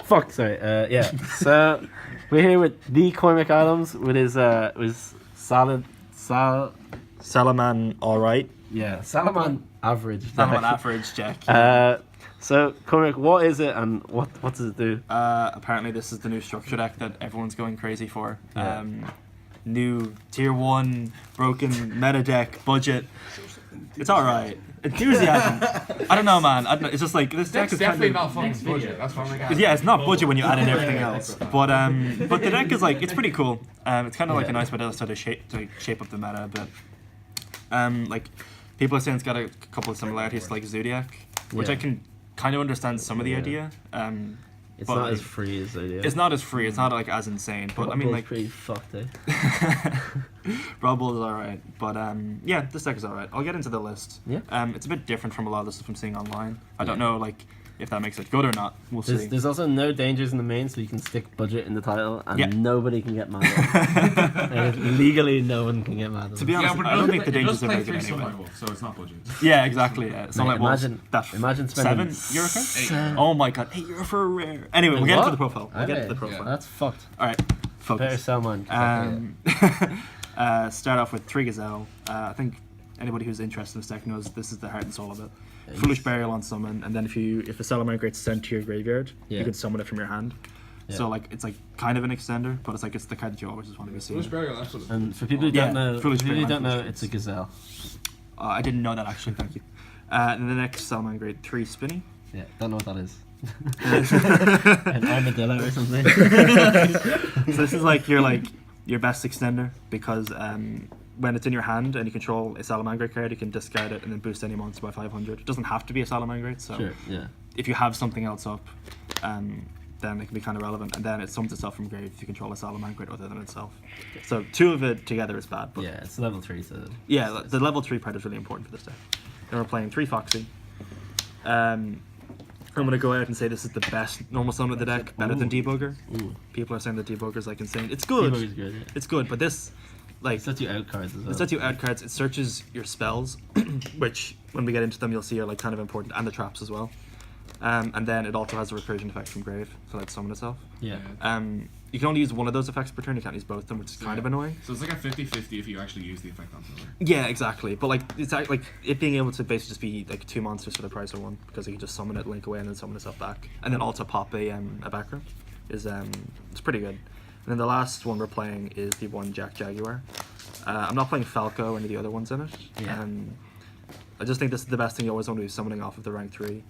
fuck, sorry. Yeah. So we're here with the Cormac Adams with his Salaman, all right. Yeah, Salaman average. Salaman average, Jack. So Cormac, what is it and what does it do? Apparently, this is the new structure deck that everyone's going crazy for. Yeah. New tier 1 broken meta deck budget. It's all right. Enthusiasm. I don't know, man. It's just like this deck is definitely kind of, not fun as budget. That's what I'm like. yeah, it's not budget when you add in everything else. But the deck is like, it's pretty cool. It's kind of like a nice way to sort of shape up the meta a bit. Like people are saying it's got a couple of similarities to like Zodiac, which I can kind of understand some of the idea. It's not as free as Zodiac. It's not as free. It's not like as insane. But I mean, like, pretty fucked. Brawl Ball is alright, but yeah, this deck is alright. I'll get into the list. Yeah. It's a bit different from a lot of the stuff I'm seeing online. I don't know, like, if that makes it good or not. We'll see. There's also no dangers in the main, so you can stick budget in the title, and nobody can get mad at it. Legally, no one can get mad at it. To be honest, I don't think the dangers are very good anyway. So it's not budget. Yeah, exactly. Yeah. Mate, imagine spending €7? Oh my god, €8 for a rare. Anyway, we'll get into the profile. That's fucked. Alright, focus. Better sell mine. Start off with 3 Gazelle. I think anybody who's interested in this deck knows this is the heart and soul of it. Foolish Burial on summon, and then if a Salamangreat's sent to your graveyard, you can summon it from your hand. Yeah. So like it's like kind of an extender, but it's like it's the card that you always just want to be seeing. Foolish Burial, absolutely. And for people who don't know, it's a Gazelle. I didn't know that actually. Thank you. And the next Salamangreat 3 Spinny. Yeah, don't know what that is. An armadillo or something. So this is like your best extender because when it's in your hand and you control a Salamangreat card, you can discard it and then boost any monster by 500. It doesn't have to be a Salamangreat, so if you have something else up, then it can be kind of relevant. And then it summons itself from grave if you control a Salamangreat other than itself. So 2 of it together is bad. But yeah, it's level 3, so... Yeah, the level 3 part is really important for this deck. Then we're playing 3 Foxy. I'm going to go out and say this is the best normal summon of the deck, better than Debugger. People are saying that Debugger is like insane. It's good. Debugger's good, yeah. It's good, but this... Like, it sets you out cards as well. It sets you out cards. It searches your spells, which when we get into them, you'll see are like kind of important, and the traps as well. And then it also has a recursion effect from grave, so like summon itself. Yeah. You can only use one of those effects per turn. You can't use both of them, which is kind of annoying. So it's like a 50-50 if you actually use the effect on something. Yeah, exactly. But like it's like it being able to basically just be like 2 monsters for the price of 1, because you can just summon it, link away, and then summon itself back, and then also pop a background. It's pretty good. And then the last one we're playing is the 1 Jack Jaguar. I'm not playing Falco or any of the other ones in it. Yeah. I just think this is the best thing you always want to do, summoning off of the rank 3,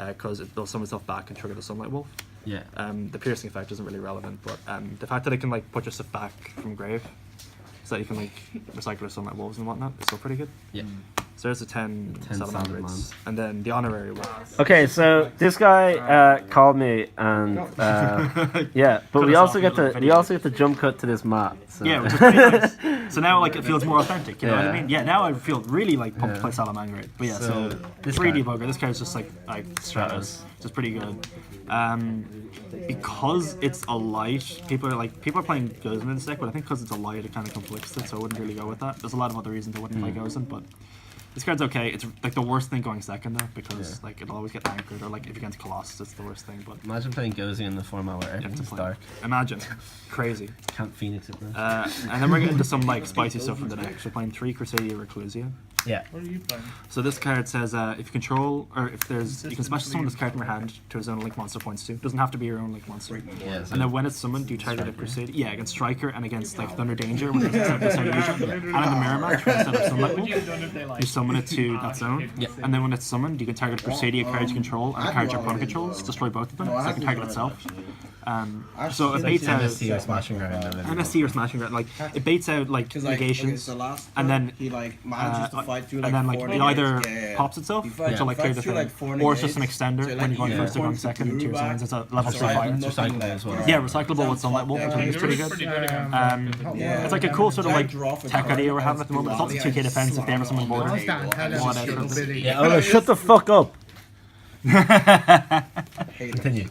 because it'll summon itself back and trigger the Sunlight Wolf. Yeah. The piercing effect isn't really relevant, but the fact that it can like put your stuff back from grave, so that you can like recycle the Sunlight Wolves and whatnot, is still pretty good. Yeah. So there's the 10 Salamangreats, and then the honorary one. Okay, so this guy called me, and yeah, but we also get the jump cut to this mat. So. Yeah, which is pretty nice. So now like it feels more authentic. You know what I mean? Yeah. Now I feel really like pumped to play Salamangreat. But yeah, so this 3 Debugger, this card's just like Stratos, just pretty good. Because it's a light, people are playing Gozen in this deck, but I think because it's a light, it kind of conflicts it, so I wouldn't really go with that. There's a lot of other reasons I wouldn't play Gozen, but this card's okay. It's like the worst thing going second though, because like it'll always get anchored, or like if against Colossus, it's the worst thing. But imagine playing Gozen in the format where everything's dark. Imagine, crazy. Can't Phoenix it though. And then we're getting into some like spicy stuff from the deck. So we're playing 3 Crusadia Reclusia. Yeah. What are you playing? So this card says if you control, or if there's, you can special summon this card from your hand to a zone link monster points to. It doesn't have to be your own link monster. Yeah, so and then when it's summoned, you target a Crusadia. Yeah, against Striker and against like Thunder Danger, when there's a certain usual. And in the mirror match, when instead of Sunlight Wolf, you summon it to that zone. Yeah. And then when it's summoned, you can target a Crusadia card you control and a card your opponent controls, destroy both of them, so it can target itself. So it baits out MST or Smashing Ground. MST or Smashing Ground, like it baits out like negations, and then he like manages to fight through and then like it either pops itself, which will like clear the thing, or it's just an extender when you're going first or going second in 2 zones. It's a level 3 fire. It's recyclable as well. Yeah, recyclable with Sunlight Wolf, which I think is pretty good. It's like a cool sort of like tech idea we're having at the moment. It's also 2k defense if they ever summon border. Yeah, Ola, shut the fuck up. Continue.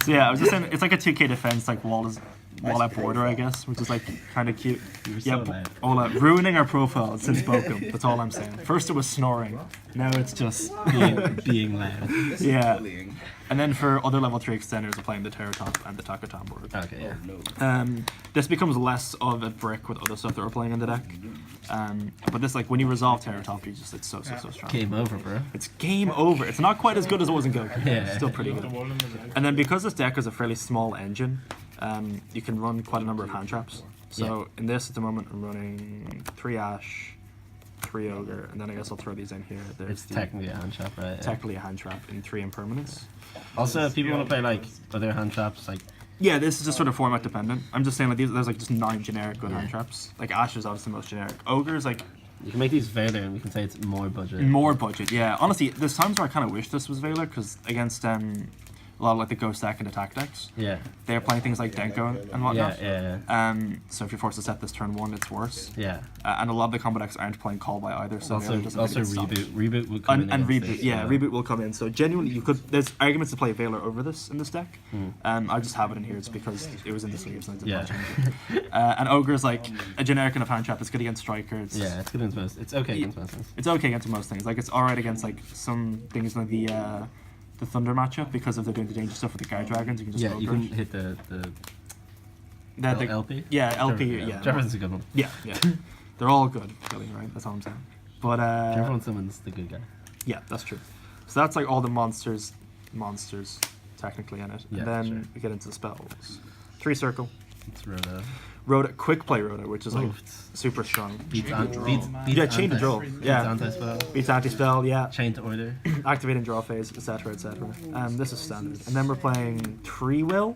So yeah, I was just saying, it's like a 2k defense, like wall out border, I guess, which is like kind of cute. Yeah, Ola, ruining our profile since Bokum. That's all I'm saying. First it was snoring, now it's just being loud. Yeah. And then for other level 3 extenders, we're playing the Terratop and the Takatam board. Okay, yeah. This becomes less of a brick with other stuff that we're playing in the deck. But this, like, when you resolve Terratop, it's so strong. Game over, bro. It's game over. It's not quite as good as it was in Goku. Yeah. It's still pretty good. And then because this deck is a fairly small engine, you can run quite a number of hand traps. So in this at the moment, I'm running 3 Ash, 3 Ogre, and then I guess I'll throw these in here. It's technically a hand trap, right? Technically a hand trap in 3 impermanents. Also, if people want to play like other hand traps, like Yeah, this is just sort of format dependent. I'm just saying like there's like just 9 generic good hand traps. Like Ash is obviously the most generic. Ogre is like you can make these Veiler, and we can say it's more budget. more budget. Yeah, honestly, there's times where I kind of wish this was Veiler because against a lot of like the Ghost deck and attack decks, Yeah. they're playing things like Denko and whatnot. Yeah. So if you're forced to set this turn 1, it's worse. Yeah. And a lot of the combo decks aren't playing Call by either. So Also, Veiler doesn't really get stopped. reboot would come in. And against reboot, this, yeah, reboot will come in. So genuinely, you could. There's arguments to play Veiler over this in this deck. I just have it in here. It's because it was in the sleeves. And I didn't want to change it. And Ogre is like a generic enough hand trap. It's good against Striker. It's it's good against most. It's okay against most things. It's okay against most things. Like it's alright against like some things like the Thunder matchup because if they're doing the dangerous stuff with the Guard Dragons, you can just Yeah, you Ogre. can hit the The- LP. Yeah, LP. Yeah, Jefferson's a good one. yeah. They're all good, really, right? That's all I'm saying. But Jefferson Simmons the good guy. yeah, that's true. So that's like all the monsters technically in it. Yeah, And then sure. we get into the spells. 3 Circle. It's Rhoda. Rhoda, quick play Rhoda, which is like it's super strong. beats Yeah, chain to draw. Yeah. anti-spell. Beats anti-spell, yeah. Chain to order. Activate and draw phase, etc., etc. This is standard. And then we're playing Tree Will.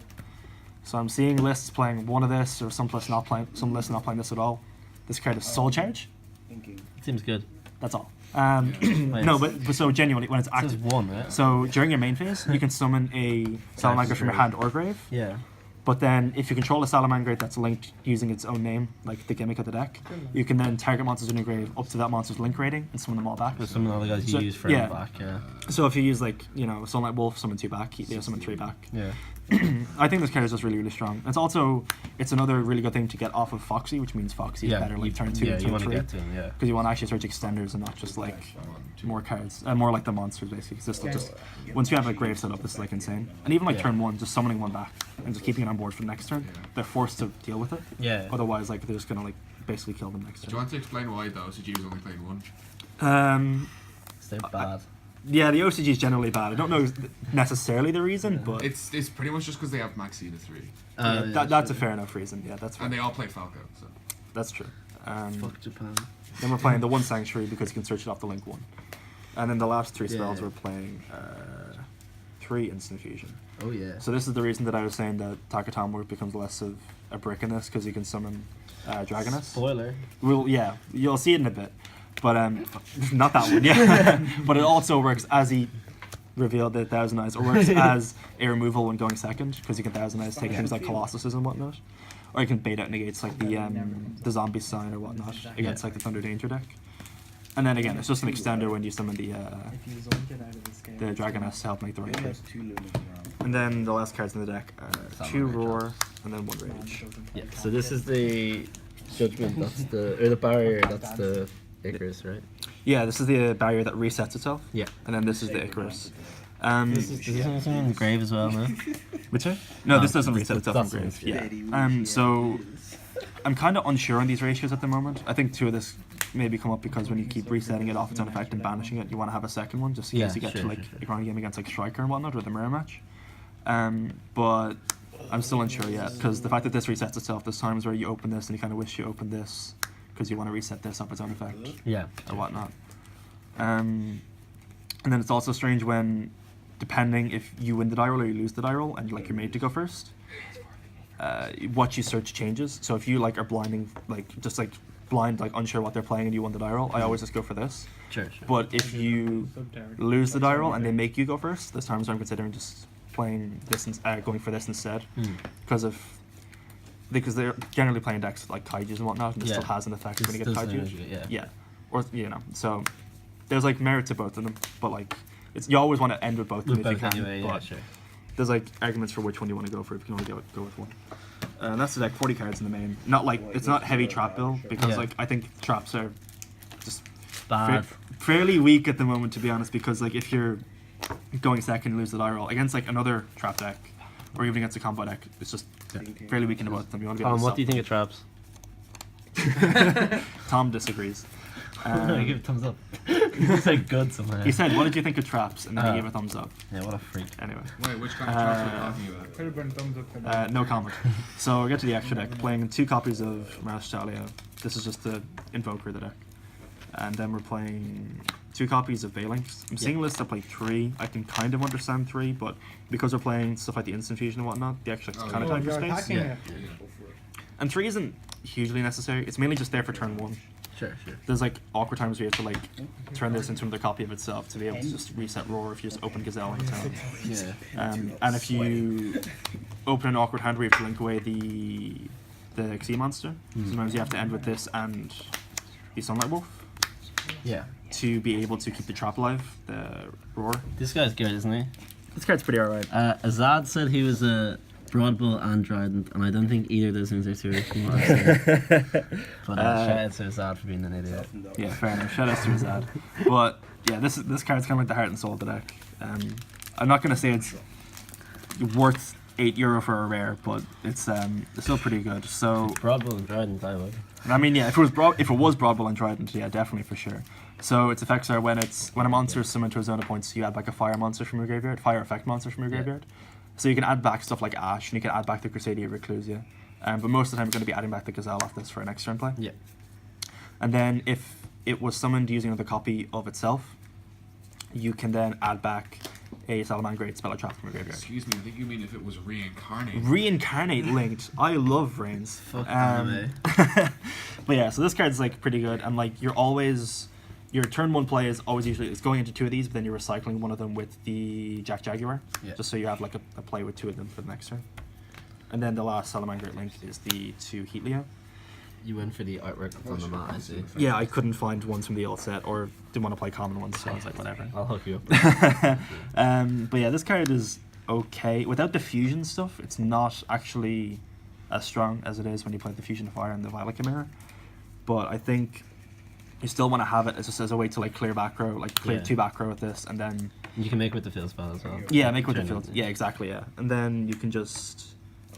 So I'm seeing lists playing one of this, or some lists not playing this at all. This card is Soul Charge. It seems good. That's all. No, but so genuinely, when it's It says active. 1, right? So during your main phase, you can summon a Salamangreat from your hand or grave. Yeah. But then, if you control a Salamangreat that's linked using its own name, like the gimmick of the deck, you can then target monsters in your grave up to that monster's link rating and summon them all back. There's some of the guys you So- use for yeah. back, yeah. So if you use like Sunlight Wolf, summon 2 back, they'll summon 3 back. Yeah. I think this card is just really strong. It's another really good thing to get off of Foxy, which means Foxy is better like turn 2 yeah, and you turn want to 3. get to him, yeah. Because you want to actually search extenders and not just like more cards, more like the monsters basically. 'Cause this will just once you have a grave set up, this is like insane. And even like Yeah. turn 1, just summoning 1 back and just keeping it on board for the next turn, they're forced to deal with it. Yeah. Otherwise, like they're just gonna like basically kill them next Do you turn. want to explain why the OCG was only playing 1? They're bad. Yeah, the OCG is generally bad. I don't know necessarily the reason, but It's pretty much just because they have Max Unit 3. that's a fair enough reason. Yeah, that's fair. And they all play Falco, so. That's true. Fuck Japan. Then we're playing the 1 Sanctuary because you can search it off the link 1. And then the last 3 spells Yeah. we're playing 3 Instant Fusion. Oh, yeah. So this is the reason that I was saying that Takatam becomes less of a brick in this because you can summon Dragoness. Spoiler. Well, yeah, you'll see it in a bit. But not that one, yeah. But it also works as he revealed the Thousand Eyes. It works as a removal when going second because you can Thousand Eyes take things like Colossuses and whatnot. Or you can bait out negates like the zombie sign or whatnot against like the Thunder Danger deck. And then again, it's just an extender when you summon the Dragoness to help make the right play. And then the last cards in the deck are 2 Roar and then 1 Rage. Yeah, so this is the Judgment, or the Barrier, that's the Icarus, right? Yeah, this is the barrier that resets itself. Yeah. And then this is the Icarus. Does this have something in the grave as well, man? Which one? No, this doesn't reset itself that's from grave. right, Yeah. So I'm kind of unsure on these ratios at the moment. I think 2 of this maybe come up because when you keep resetting it off its own effect and banishing it, you want to have a second one just in case you get to like a grand game against like Striker and whatnot or the mirror match. But I'm still unsure yet because the fact that this resets itself, there's times where you open this and you kind of wish you opened this because you want to reset this off its own effect Yeah. or whatnot. And then it's also strange when, depending if you win the die roll or you lose the die roll and like you're made to go first, what you search changes. So if you like are blinding, like just like blind, like unsure what they're playing and you won the die roll, I always just go for this. Sure. But if you lose the die roll and they make you go first, there's times where I'm considering just playing this, going for this instead, because they're generally playing decks like kaijus and whatnot, and it still has an effect when you get kaiju. Yeah. Or so there's like merit to both of them, but like you always want to end with both of them if you can. Anyway, yeah, but sure. there's like arguments for which one you want to go for if you can only go with one. And that's like 40 cards in the main. Not like it's not heavy trap build because like I think traps are just Bad. fairly weak at the moment, to be honest. Because like if you're going second, you lose the die roll. Against like another trap deck, or even against a combo deck, it's just fairly weak in both of them. You want to be able to What stop do you think of traps? Tom disagrees. I give it a thumbs up. He said good somehow. He said, "What did you think of traps?" And then he gave a thumbs up. Yeah, what a freak. Anyway, Wait, which kind of traps are you talking about? Could have been thumbs up for that. no comment. So we get to the extra deck, playing 2 copies of Marash Talia. This is just the Invoker of the deck. And then we're playing 2 copies of Phalanx. I'm seeing lists that play 3. I can kind of understand 3, but because we're playing stuff like the Instant Fusion and whatnot, the extra kind of time for space. Yeah. And 3 isn't hugely necessary. It's mainly just there for turn 1. Sure. There's like awkward times where you have to like turn this into another copy of itself to be able to just reset Roar if you just open Gazelle on turn. Yeah. And if you open an awkward hand where you have to link away the Xyz monster, sometimes you have to end with this and the Sunlight Wolf Yeah. to be able to keep the trap alive, the Roar. This guy's good, isn't he? This card's pretty alright. Azad said he was a Broadbull and Trident, and I don't think either of those things are true from what I've seen. But shout out to Azad for being an idiot. Yeah, fair enough. Shout out to Azad. But yeah, this card's kind of like the heart and soul of the deck. I'm not gonna say it's worth €8 for a rare, but it's still pretty good. So Broadbull and Trident, I would. I mean, yeah, if it was Broadbull and Trident, yeah, definitely for sure. So its effects are when a monster is summoned to a zone of points, you add back a fire monster from your graveyard, fire effect monster from your graveyard. So you can add back stuff like Ash, and you can add back the Crusadia Reclusia. But most of the time, you're going to be adding back the Gazelle off this for an extra turn play. Yeah. And then if it was summoned using another copy of itself, you can then add back a Salamangreat spell or trap from your graveyard. Excuse me, I think you mean if it was reincarnated. Reincarnate linked. I love Reigns. Fuck But yeah, so this card's like pretty good, and like your turn 1 play is always usually it's going into 2 of these, but then you're recycling one of them with the Jack Jaguar, just so you have like a play with 2 of them for the next turn. And then the last Salamangreat link is the 2 Heatleo. You went for the artwork on the mat, I see. Yeah, I couldn't find ones from the old set, or didn't want to play common ones, so I was like, whatever. I'll hook you up. But yeah, this card is okay. Without the fusion stuff, it's not actually as strong as it is when you play the Fusion of Fire and the Violet Chimera. But I think you still want to have it as a way to like clear back row, like clear 2 back row with this, and then You can make with the field spell as well. yeah, make with the Turn field. it. Yeah, exactly. Yeah, and then you can just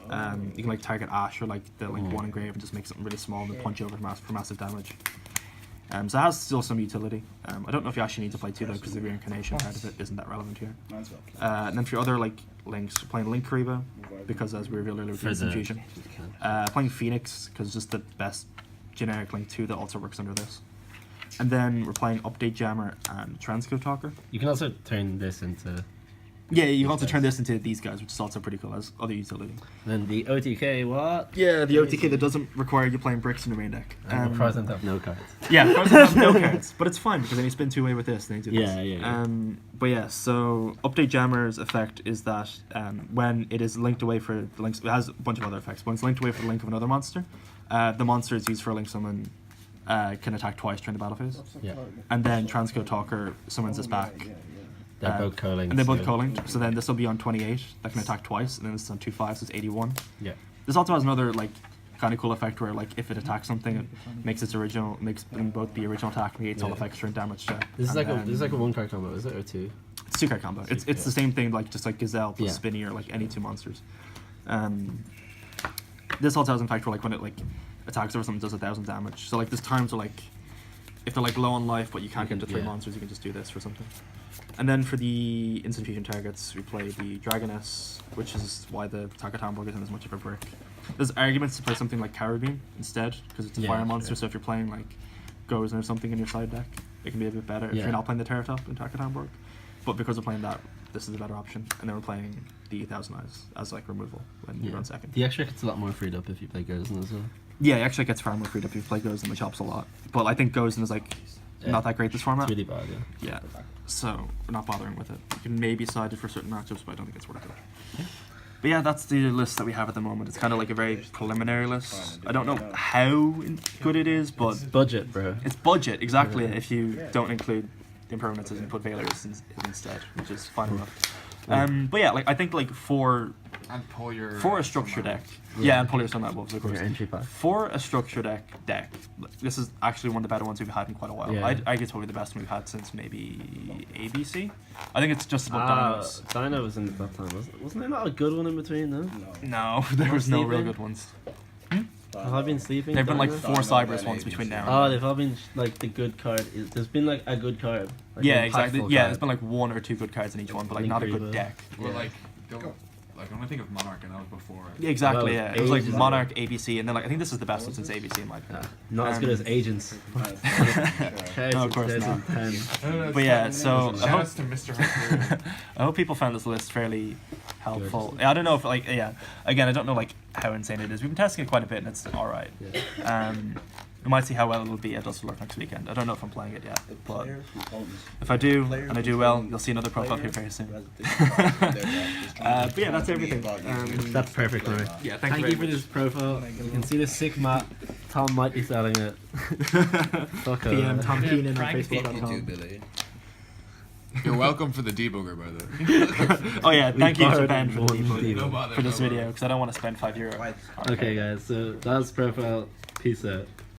you can like target Ash or like the 1 engrave and just make something really small and then punch over for massive damage. So it has still some utility. I don't know if you actually need to play 2 though, because the reincarnation part of it isn't that relevant here. And then for your other like links, playing Link Kariba, because as we revealed earlier with Instant Fusion. Playing Phoenix, because it's just the best generic Link 2 that also works under this. And then we're playing Update Jammer and Transcode Talker. You can also turn this into... Yeah, you can also turn this into these guys, which is also pretty cool as other utility. Then the OTK, what? Yeah, the OTK that doesn't require you playing bricks in the main deck. And Present have no cards. Yeah, Present have no cards, but it's fine because then you spin 2-way with this and then you do this. Yeah. But yeah, so Update Jammer's effect is that when it is linked away for the links, it has a bunch of other effects. When it's linked away for the link of another monster, the monster is used for a link summon, can attack twice during the battle phase. Yeah. And then Transcode Talker summons this back. They're both co-linked. And they're both co-linked. So then this will be on 28, that can attack twice, and then this is on 2/5, so it's 81. Yeah. This also has another like kind of cool effect where like if it attacks something, it makes both the original attack negates all effects during damage check. This is like a 1-card combo, is it, or 2? It's 2-card combo. It's the same thing, like just like Gazelle plus Spinny or like any 2 monsters. This also has impact for like when it like attacks over something, does 1,000 damage. So like there's times where like if they're like low on life but you can't get to 3 monsters, you can just do this for something. And then for the Instant Fusion targets, we play the Dragoness, which is why the Takatamborg isn't as much of a brick. There's arguments to play something like Carabine instead, because it's a fire monster, so if you're playing like Gozen or something in your side deck, it can be a bit better if you're not playing the Terratop in Takatamborg. But because we're playing that, this is a better option. And then we're playing the 1,000 Eyes as like removal when you run second. The extra gets a lot more freed up if you play Gozen as well. Yeah, it actually gets far more freed up if you play Gozen, which helps a lot. But I think Gozen is like not that great this format. It's really bad, Yeah. So we're not bothering with it. You can maybe side it for certain matchups, but I don't think it's worth it. But yeah, that's the list that we have at the moment. It's kind of like a very preliminary list. I don't know how good it is, but It's budget, bro. it's budget, exactly, if you don't include the impermanences and put Veilers instead, which is fine enough. But yeah, like I think like for And pull your. For a structure deck. Yeah, and pull your Sunlight Wolves, of For course. your entry pack. For a structure deck, this is actually one of the better ones we've had in quite a while. Yeah. I think it's probably the best one we've had since maybe ABC. I think it's just about Dinos. Dino was in that time, wasn't there not a good one in between, though? No, there was no real sleeping? good ones. Have I been sleeping? They've been like Dino? 4 Cyberus ones between now and Oh, then. they've all been like the good card. There's been like a good card. Like Yeah, an exactly. impactful Yeah, card. there's been like 1 or 2 good cards in each one, but like not a good Incredible. deck. Or like, don't. Like, when I think of Monarch, and that was before. Yeah, exactly, Well, yeah. It was like ages Monarch, ABC, and then like I think this is the best one since ABC in my opinion. Not as good as Agents. No, of course not. 2010. But yeah, so I hope, Shouts to Mr. Hyperion. I hope people found this list fairly helpful. I don't know if like again I don't know like how insane it is. We've been testing it quite a bit and it's alright. Yeah. We might see how well it'll be at Dustful next weekend. I don't know if I'm playing it yet, but if I do and I do well, you'll see another profile here very soon. But yeah, that's everything. That's perfect, Larry. Yeah, Thank you for this profile. You can see the sick mat. Tom might be selling it. Fuck PM Tom Yeah, Keenan on prank Facebook.com. Billy. You're welcome for the debugger, by the way. Oh yeah, thank you to borrowed Ben for the one debug debug. No bother. for this no video bother. because I don't want to spend €5. Okay, guys. So that's profile. Peace out.